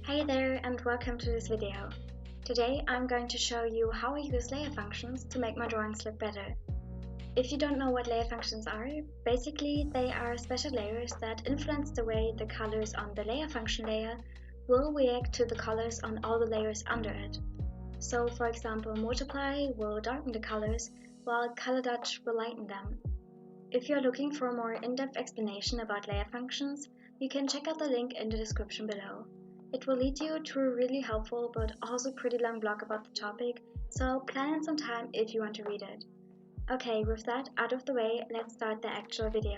Hey there and welcome to this video. Today I'm going to show you how I use layer functions to make my drawings look better. If you don't know what layer functions are, basically they are special layers that influence the way the colors on the layer function layer will react to the colors on all the layers under it. So for example, multiply will darken the colors while color dodge will lighten them. If you're looking for a more in-depth explanation about layer functions, you can check out the link in the description below. It will lead you to a really helpful but also pretty long blog about the topic, so plan in some time if you want to read it. Okay, with that out of the way, let's start the actual video.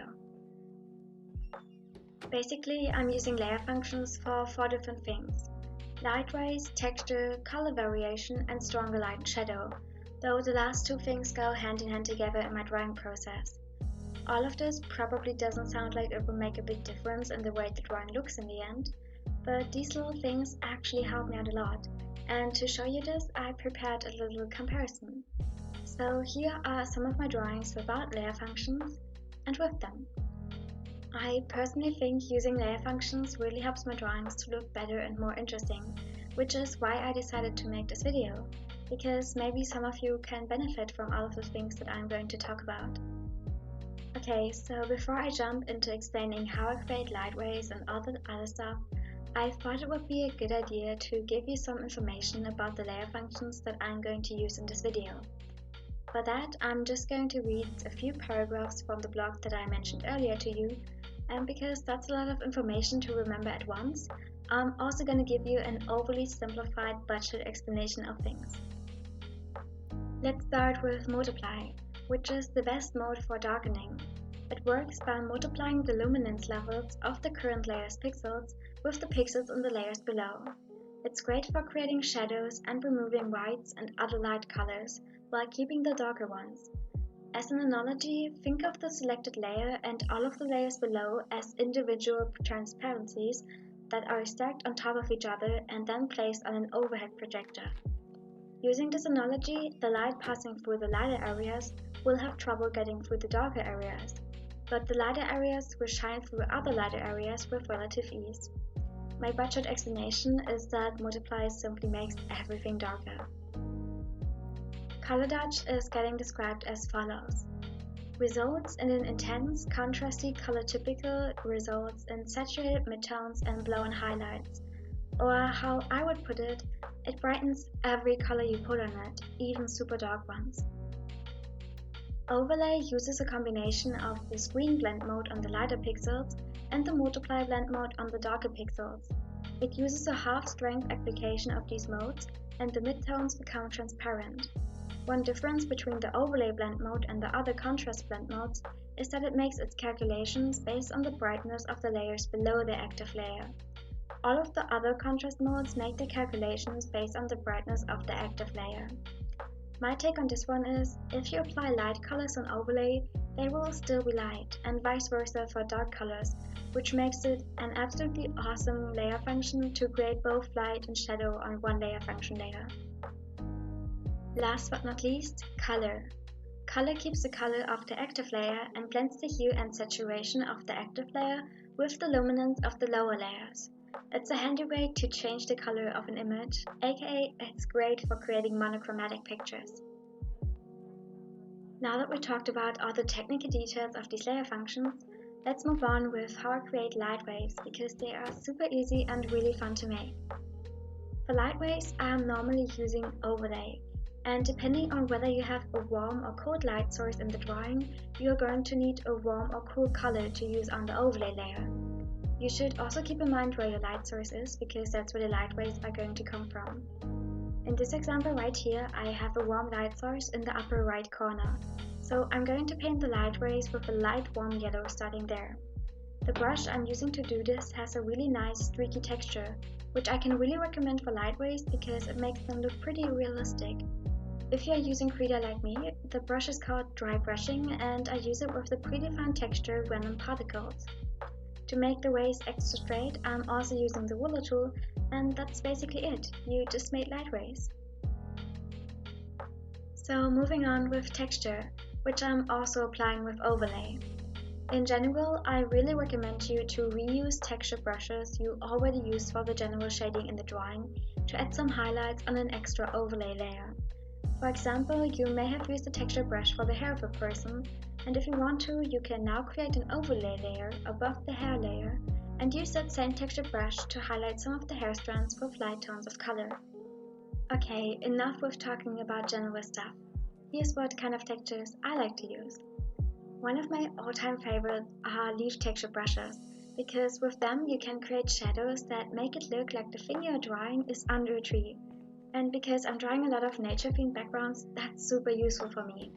Basically, I'm using layer functions for 4 different things: light rays, texture, color variation, and stronger light and shadow, though the last 2 things go hand in hand together in my drawing process. All of this probably doesn't sound like it will make a big difference in the way the drawing looks in the end, but these little things actually help me out a lot, and to show you this I prepared a little comparison. So here are some of my drawings without layer functions and with them. I personally think using layer functions really helps my drawings to look better and more interesting, which is why I decided to make this video, because maybe some of you can benefit from all of the things that I'm going to talk about. Okay, so before I jump into explaining how I create light rays and all the other stuff, I thought it would be a good idea to give you some information about the layer functions that I'm going to use in this video. For that, I'm just going to read a few paragraphs from the blog that I mentioned earlier to you, and because that's a lot of information to remember at once, I'm also going to give you an overly simplified budget explanation of things. Let's start with multiply, which is the best mode for darkening. It works by multiplying the luminance levels of the current layer's pixels with the pixels in the layers below. It's great for creating shadows and removing whites and other light colors while keeping the darker ones. As an analogy, think of the selected layer and all of the layers below as individual transparencies that are stacked on top of each other and then placed on an overhead projector. Using this analogy, the light passing through the lighter areas will have trouble getting through the darker areas, but the lighter areas will shine through other lighter areas with relative ease. My budget explanation is that multiply simply makes everything darker. Color dodge is getting described as follows. Results in an intense, contrasty color typical results in saturated midtones and blown highlights. Or how I would put it, it brightens every color you put on it, even super dark ones. Overlay uses a combination of the screen blend mode on the lighter pixels and the multiply blend mode on the darker pixels. It uses a half-strength application of these modes, and the midtones become transparent. One difference between the overlay blend mode and the other contrast blend modes is that it makes its calculations based on the brightness of the layers below the active layer. All of the other contrast modes make their calculations based on the brightness of the active layer. My take on this one is, if you apply light colors on overlay, they will still be light, and vice versa for dark colors, which makes it an absolutely awesome layer function to create both light and shadow on one layer function layer. Last but not least, color. Color keeps the color of the active layer and blends the hue and saturation of the active layer with the luminance of the lower layers. It's a handy way to change the color of an image, aka it's great for creating monochromatic pictures. Now that we talked about all the technical details of these layer functions, let's move on with how I create light waves, because they are super easy and really fun to make. For light waves, I am normally using overlay, and depending on whether you have a warm or cold light source in the drawing, you are going to need a warm or cool color to use on the overlay layer. You should also keep in mind where your light source is, because that's where the light rays are going to come from. In this example right here, I have a warm light source in the upper right corner, so I'm going to paint the light rays with a light warm yellow starting there. The brush I'm using to do this has a really nice streaky texture, which I can really recommend for light rays because it makes them look pretty realistic. If you are using Krita like me, the brush is called dry brushing, and I use it with the predefined texture random particles. To make the rays extra straight, I'm also using the ruler tool, and that's basically it. You just made light rays. So moving on with texture, which I'm also applying with overlay. In general, I really recommend you to reuse texture brushes you already used for the general shading in the drawing to add some highlights on an extra overlay layer. For example, you may have used a texture brush for the hair of a person, and if you want to, you can now create an overlay layer above the hair layer and use that same texture brush to highlight some of the hair strands with light tones of color. Okay, enough with talking about general stuff. Here's what kind of textures I like to use. One of my all-time favorites are leaf texture brushes, because with them you can create shadows that make it look like the thing you're drawing is under a tree. And because I'm drawing a lot of nature-themed backgrounds, that's super useful for me.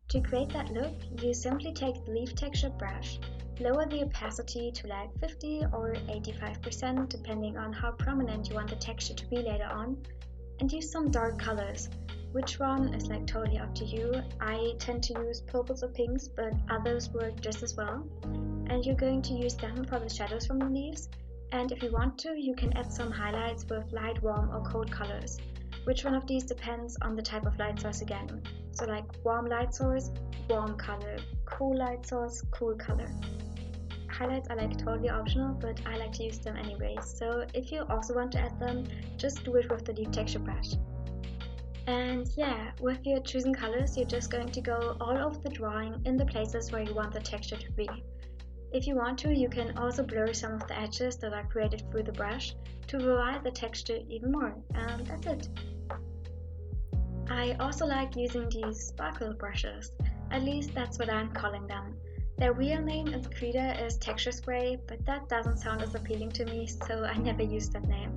To create that look, you simply take the leaf texture brush, lower the opacity to like 50 or 85% depending on how prominent you want the texture to be later on, and use some dark colors. Which one is like totally up to you. I tend to use purples or pinks, but others work just as well. And you're going to use them for the shadows from the leaves. And if you want to, you can add some highlights with light, warm or cold colors. Which one of these depends on the type of light source again. So like warm light source, warm color, cool light source, cool color. Highlights are like totally optional, but I like to use them anyways. So if you also want to add them, just do it with the leaf texture brush. And yeah, with your chosen colors, you're just going to go all over the drawing in the places where you want the texture to be. If you want to, you can also blur some of the edges that are created through the brush to vary the texture even more, and that's it. I also like using these sparkle brushes, at least that's what I'm calling them. Their real name in Krita is texture spray, but that doesn't sound as appealing to me, so I never use that name.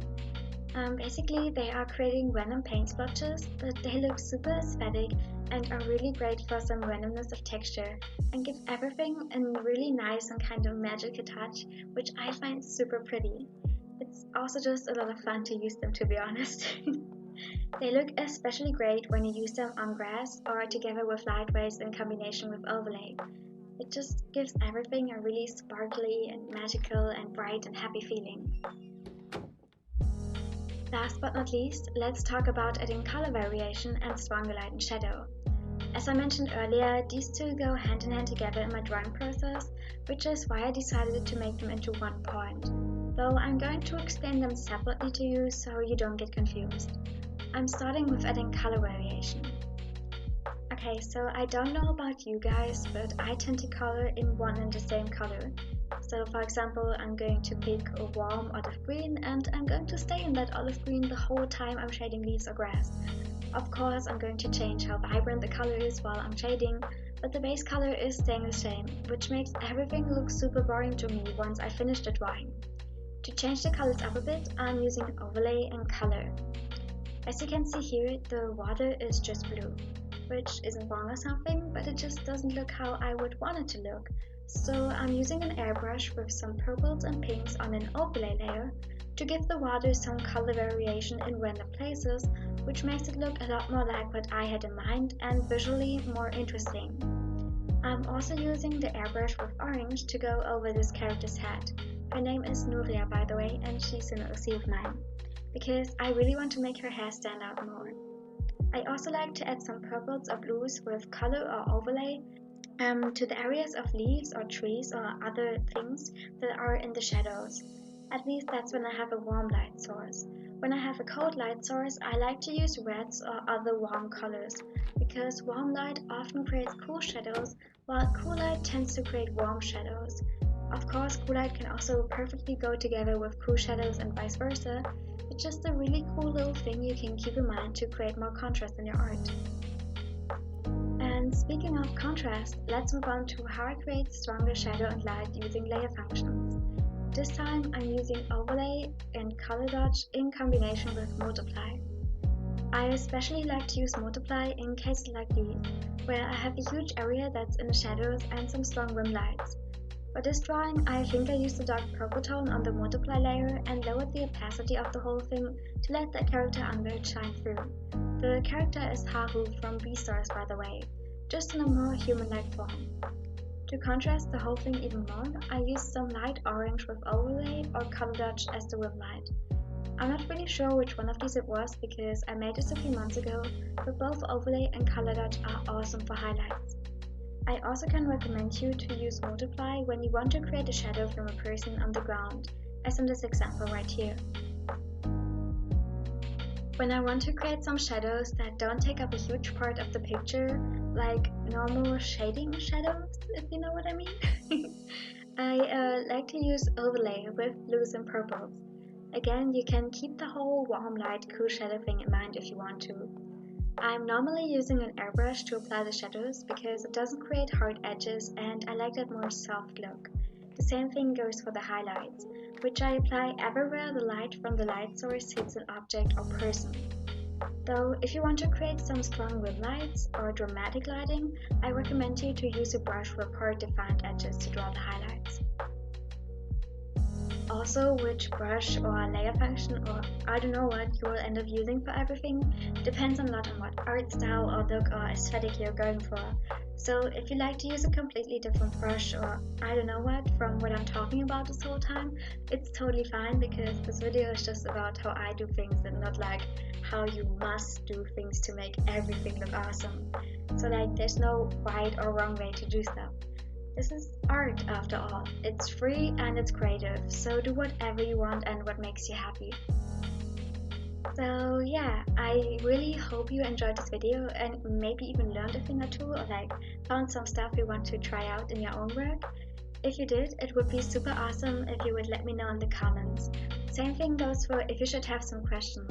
Basically, they are creating random paint splotches, but they look super aesthetic and are really great for some randomness of texture and give everything a really nice and kind of magical touch, which I find super pretty. It's also just a lot of fun to use them, to be honest. They look especially great when you use them on grass or together with light rays in combination with overlay. It just gives everything a really sparkly and magical and bright and happy feeling. Last but not least, let's talk about adding color variation and stronger light and shadow. As I mentioned earlier, these two go hand in hand together in my drawing process, which is why I decided to make them into one point, though I'm going to explain them separately to you so you don't get confused. I'm starting with adding color variation. Okay, so I don't know about you guys, but I tend to color in one and the same color. So for example, I'm going to pick a warm olive green and I'm going to stay in that olive green the whole time I'm shading leaves or grass. Of course, I'm going to change how vibrant the color is while I'm shading, but the base color is staying the same, which makes everything look super boring to me once I finish the drawing. To change the colors up a bit, I'm using overlay and color. As you can see here, the water is just blue, which isn't wrong or something, but it just doesn't look how I would want it to look. So I'm using an airbrush with some purples and pinks on an overlay layer to give the water some color variation in random places, which makes it look a lot more like what I had in mind and visually more interesting. I'm also using the airbrush with orange to go over this character's head. Her name is Nuria, by the way, and she's an OC of mine, because I really want to make her hair stand out more. I also like to add some purples or blues with color or overlay to the areas of leaves or trees or other things that are in the shadows. At least that's when I have a warm light source. When I have a cold light source, I like to use reds or other warm colors, because warm light often creates cool shadows, while cool light tends to create warm shadows. Of course, cool light can also perfectly go together with cool shadows and vice versa. It's just a really cool little thing you can keep in mind to create more contrast in your art. And speaking of contrast, let's move on to how I create stronger shadow and light using layer functions. This time I'm using overlay and color dodge in combination with multiply. I especially like to use multiply in cases like these, where I have a huge area that's in the shadows and some strong rim lights. For this drawing, I think I used a dark purple tone on the multiply layer and lowered the opacity of the whole thing to let the character under it shine through. The character is Haru from Beastars, by the way, just in a more human-like form. To contrast the whole thing even more, I used some light orange with overlay or color dodge as the rim light. I'm not really sure which one of these it was because I made this a few months ago, but both overlay and color dodge are awesome for highlights. I also can recommend you to use multiply when you want to create a shadow from a person on the ground, as in this example right here. When I want to create some shadows that don't take up a huge part of the picture, like normal shading shadows, if you know what I mean, I like to use overlay with blues and purples. Again, you can keep the whole warm light cool shadow thing in mind if you want to. I'm normally using an airbrush to apply the shadows because it doesn't create hard edges and I like that more soft look. The same thing goes for the highlights, which I apply everywhere the light from the light source hits an object or person. Though, if you want to create some strong rim lights or dramatic lighting, I recommend you to use a brush with hard defined edges to draw the highlights. Also, which brush or layer function or I don't know what you will end up using for everything depends a lot on what art style or look or aesthetic you're going for. So if you like to use a completely different brush or I don't know what from what I'm talking about this whole time, it's totally fine because this video is just about how I do things and not like how you must do things to make everything look awesome. So like there's no right or wrong way to do stuff. This is art after all. It's free and it's creative, so do whatever you want and what makes you happy. So yeah, I really hope you enjoyed this video and maybe even learned a thing or two or like found some stuff you want to try out in your own work. If you did, it would be super awesome if you would let me know in the comments. Same thing goes for if you should have some questions.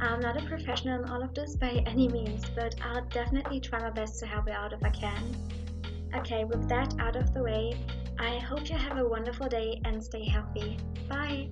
I'm not a professional in all of this by any means, but I'll definitely try my best to help you out if I can. Okay, with that out of the way, I hope you have a wonderful day and stay healthy. Bye!